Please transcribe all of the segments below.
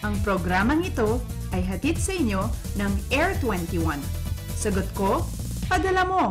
Ang programang ito ay hatid sa inyo ng Air 21. Sagot ko, padala mo!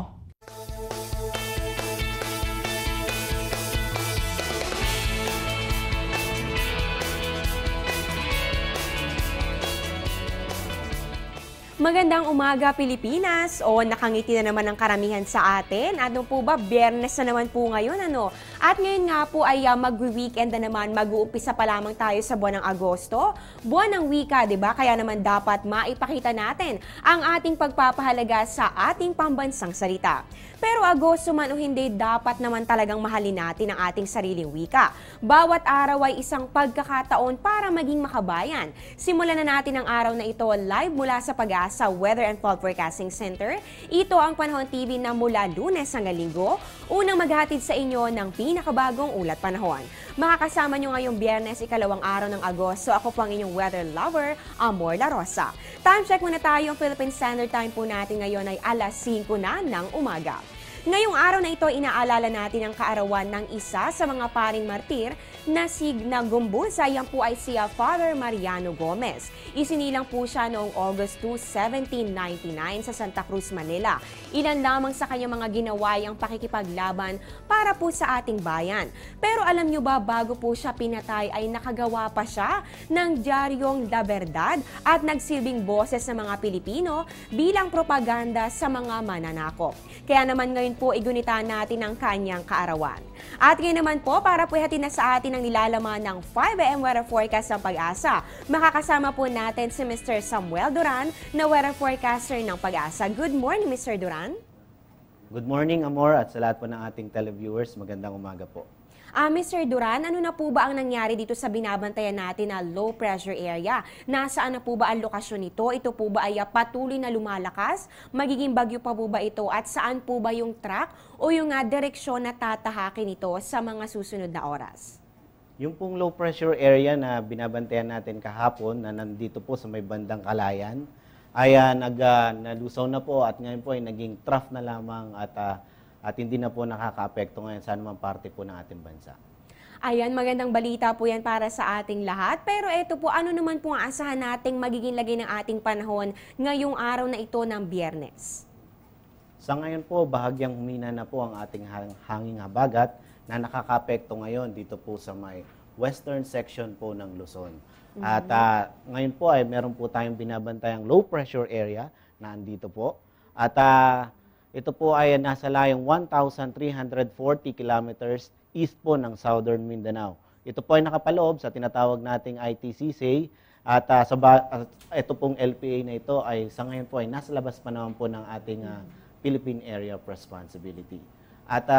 Magandang umaga, Pilipinas! O nakangiti na naman ang karamihan sa atin. Ano po ba? Biyernes na naman po ngayon, ano? At ngayon nga po ay mag-weekend na naman. Mag-uumpisa pa lamang tayo sa buwan ng Agosto. Buwan ng wika, di ba? Kaya naman dapat maipakita natin ang ating pagpapahalaga sa ating pambansang salita. Pero Agosto man o hindi, dapat naman talagang mahalin natin ang ating sariling wika. Bawat araw ay isang pagkakataon para maging makabayan. Simulan na natin ang araw na ito live mula sa Pag-asa Weather and Fall Forecasting Center. Ito ang Panahon TV na mula Lunes hanggang Linggo, unang maghatid sa inyo ng pinakabagong ulat panahon. Makakasama nyo ngayong Biyernes, ikalawang araw ng Agosto. Ako po ang inyong weather lover, Amor La Rosa. Time check muna tayo. Ang Philippine Standard Time po natin ngayon ay alas 5 na ng umaga. Ngayong araw na ito, inaalala natin ang kaarawan ng isa sa mga paring martir na Gumbusa. Yan po ay si Father Mariano Gomez. Isinilang po siya noong August 2, 1799 sa Santa Cruz, Manila. Ilan lamang sa kanyang mga ginawa ang pakikipaglaban para po sa ating bayan. Pero alam nyo ba, bago po siya pinatay ay nakagawa pa siya ng Diaryong La Verdad at nagsilbing boses ng mga Pilipino bilang propaganda sa mga mananakop. Kaya naman ngayon po igunita natin ang kanyang kaarawan. At ngayon naman po, para po ihatid na sa atin ang nilalaman ng 5 AM weather forecast ng Pag-asa, makakasama po natin si Mr. Samuel Duran na weather forecaster ng Pag-asa. Good morning, Mr. Duran. Good morning, Amor, at sa lahat po ng ating televiewers, magandang umaga po. Mr. Duran, ano na po ba ang nangyari dito sa binabantayan natin na low pressure area? Nasaan na po ba ang lokasyon nito? Ito po ba ay patuloy na lumalakas? Magiging bagyo pa po ba ito? At saan po ba yung track o yung direksyon na tatahakin ito sa mga susunod na oras? Yung pong low pressure area na binabantayan natin kahapon na nandito po sa may bandang Kalayan ay nalusaw na po at ngayon po ay naging trough na lamang at hindi na po nakaka-apekto ngayon sa anumang parte po ng ating bansa. Ayan, magandang balita po yan para sa ating lahat. Pero ito po, ano naman po ang asahan nating magiging lagay ng ating panahon ngayong araw na ito ng Biyernes? Sa ngayon po, bahagyang humina na po ang ating hanging habagat na nakaka-apekto ngayon dito po sa may western section po ng Luzon. At ngayon po ay meron po tayong binabantayang low pressure area na andito po. At ito po ay nasa layong 1,340 kilometers east po ng Southern Mindanao. Ito po ay nakapaloob sa tinatawag nating ITCC at ito pong LPA na ito ay sa ngayon po ay nasa labas pa naman po ng ating Philippine Area of Responsibility. At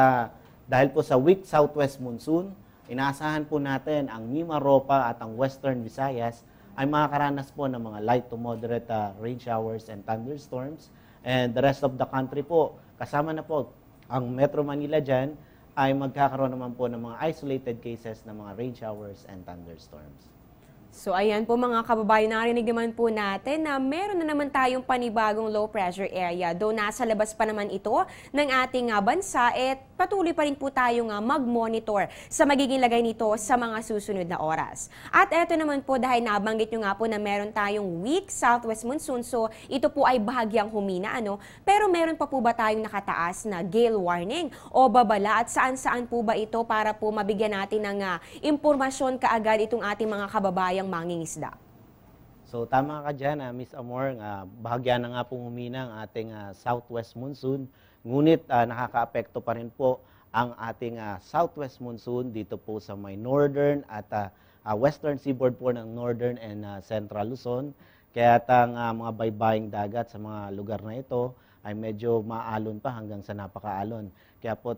dahil po sa weak southwest monsoon, inaasahan po natin ang Mimaropa at ang Western Visayas ay makakaranas po ng mga light to moderate rain showers and thunderstorms. And the rest of the country po, kasama na po ang Metro Manila dyan, ay magkakaroon naman po ng mga isolated cases ng mga rain showers and thunderstorms. So ayan po mga kababayan, narinig naman po natin na meron na naman tayong panibagong low pressure area. Though nasa labas pa naman ito ng ating bansa, patuloy pa rin po tayong mag-monitor sa magiging lagay nito sa mga susunod na oras. At eto naman po, dahil nabanggit nyo nga po na meron tayong weak southwest monsoon, so ito po ay bahagyang humina, pero meron pa po ba tayong nakataas na gale warning o babala at saan-saan po ba ito para po mabigyan natin ng impormasyon kaagad itong ating mga kababayan mangingisda? So tama ka dyan, Miss Amor, bahagya na nga pong humina ang ating southwest monsoon, ngunit nakaka-apekto pa rin po ang ating southwest monsoon dito po sa may northern at western seaboard po ng northern and central Luzon. Kaya ang mga baybaying dagat sa mga lugar na ito ay medyo maalon pa hanggang sa napakaalon. Kaya po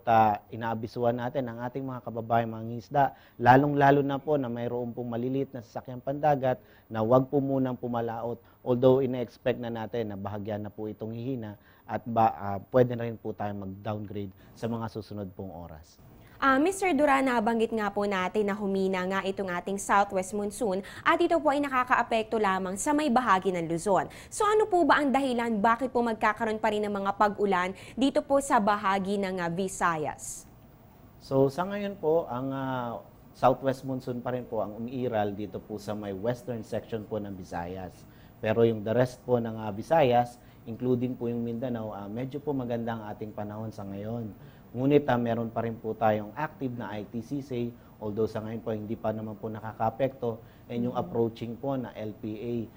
inaabisuhan natin ang ating mga kababayang mangingisda, lalong-lalo na po na mayroon pong maliliit na sasakyang pandagat na huwag po munang pumalaot. Although ina-expect na natin na bahagya na po itong hihina at pwede na rin po tayo mag-downgrade sa mga susunod pong oras. Mr. Duran, nabanggit nga po natin na humina nga itong ating southwest monsoon at ito po ay nakakaapekto lamang sa may bahagi ng Luzon. So ano po ba ang dahilan bakit po magkakaroon pa rin ng mga pag-ulan dito po sa bahagi ng Visayas? So sa ngayon po, ang southwest monsoon pa rin po ang umiiral dito po sa may western section po ng Visayas. Pero yung the rest po ng Visayas, including po yung Mindanao, medyo po maganda ang ating panahon sa ngayon. Ngunit meron pa rin po tayong active na ITCC, although sa ngayon po hindi pa naman po nakaka-apekto, and yung approaching po na LPA,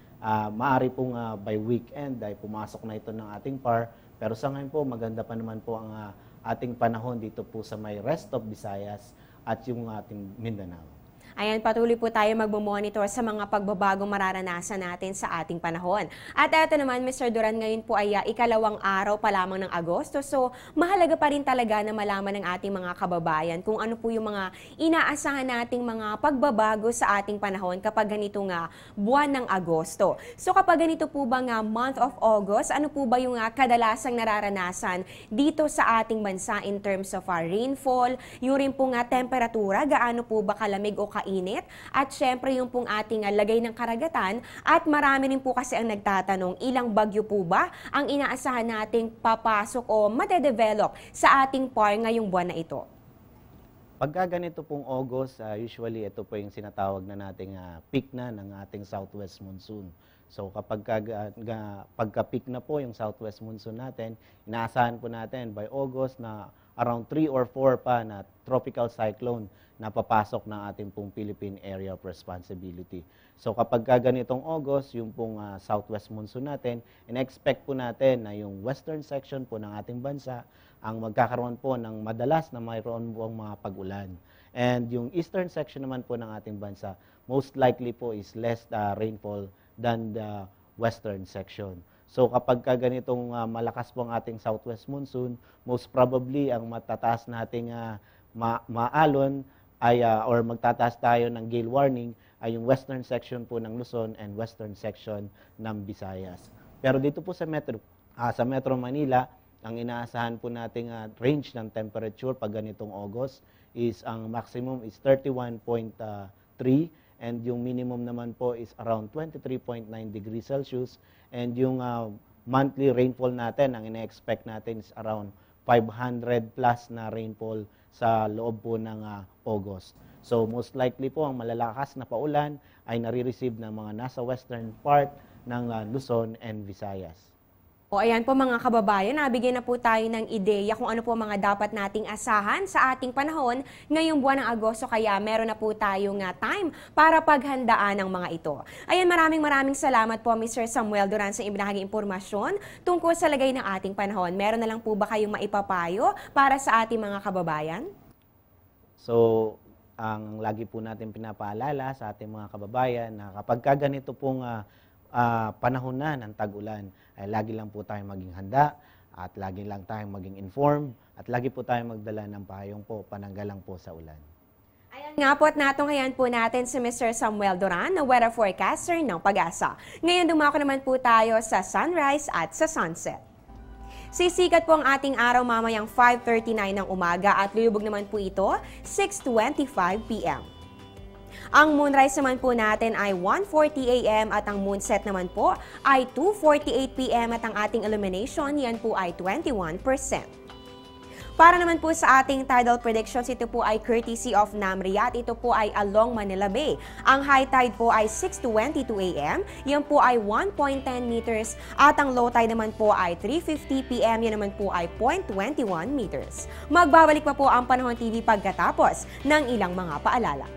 maaari pong by weekend ay pumasok na ito ng ating PAR, pero sa ngayon po maganda pa naman po ang ating panahon dito po sa may rest of Visayas at yung ating Mindanao. Ayan, patuloy po tayo magmumonitor sa mga pagbabagong mararanasan natin sa ating panahon. At ito naman, Mr. Duran, ngayon po ay ikalawang araw pa lamang ng Agosto. So, mahalaga pa rin talaga na malaman ng ating mga kababayan kung ano po yung mga inaasahan nating mga pagbabago sa ating panahon kapag ganito nga buwan ng Agosto. So, kapag ganito po ba nga month of August, ano po ba yung kadalasang nararanasan dito sa ating bansa in terms of rainfall, yung rin po nga temperatura, gaano po ba kalamig o init, at syempre yung pong ating lagay ng karagatan, at marami rin po kasi ang nagtatanong ilang bagyo po ba ang inaasahan nating papasok o madedevelop sa ating PAR ngayong buwan na ito. Pagka ganito pong August, usually ito po yung sinatawag na nating peak na ng ating southwest monsoon. So kapag pagka-peak na po yung southwest monsoon natin, inaasahan po natin by August na around 3 or 4 pa na tropical cyclone na papasok ng ating pong Philippine Area of Responsibility. So kapag ganitong August, yung pong southwest monsoon natin, in-expect po natin na yung western section po ng ating bansa ang magkakaroon po ng madalas na mayroon pong mga pag-ulan. And yung eastern section naman po ng ating bansa, most likely po is less rainfall than the western section. So kapag ganitong malakas po ang ating southwest monsoon, most probably ang matataas nating maalon ay or magtataas tayo ng gale warning ay yung western section po ng Luzon and western section ng Visayas. Pero dito po sa Metro Manila, ang inaasahan po nating range ng temperature pag ganitong August is ang maximum is 31.3 and yung minimum naman po is around 23.9 degrees Celsius, and yung monthly rainfall natin, ang ina-expect natin is around 500 plus na rainfall sa loob po ng August. So most likely po ang malalakas na paulan ay nare-receive ng mga nasa western part ng Luzon and Visayas. O ayan po mga kababayan, nabigyan na po tayo ng ideya kung ano po mga dapat nating asahan sa ating panahon ngayong buwan ng Agosto, kaya meron na po tayong time para paghandaan ang mga ito. Ayan, maraming salamat po Mr. Samuel Duran sa ibinahaging impormasyon tungkol sa lagay ng ating panahon. Meron na lang po ba kayong maipapayo para sa ating mga kababayan? So, ang lagi po natin pinapaalala sa ating mga kababayan na kapag ganito pong panahon na ng tag-ulan, ay lagi lang po tayong maging handa at lagi lang tayong maging informed at lagi po tayong magdala ng payong po pananggalang po sa ulan. Ayan nga po, at natunghayan po natin si Mr. Samuel Duran na weather forecaster ng Pag-asa. Ngayon dumako naman po tayo sa sunrise at sa sunset. Sisikat po ang ating araw mamayang 5:39 ng umaga at lulubog naman po ito 6:25 p.m. Ang moonrise naman po natin ay 1:40 a.m. at ang moonset naman po ay 2:48 p.m. at ang ating illumination yan po ay 21%. Para naman po sa ating tidal predictions, ito po ay courtesy of NAMRI at ito po ay along Manila Bay. Ang high tide po ay 6:22 a.m. Yan po ay 1.10 meters at ang low tide naman po ay 3:50 p.m. Yan naman po ay 0.21 meters. Magbabalik pa po ang Panahon TV pagkatapos ng ilang mga paalala.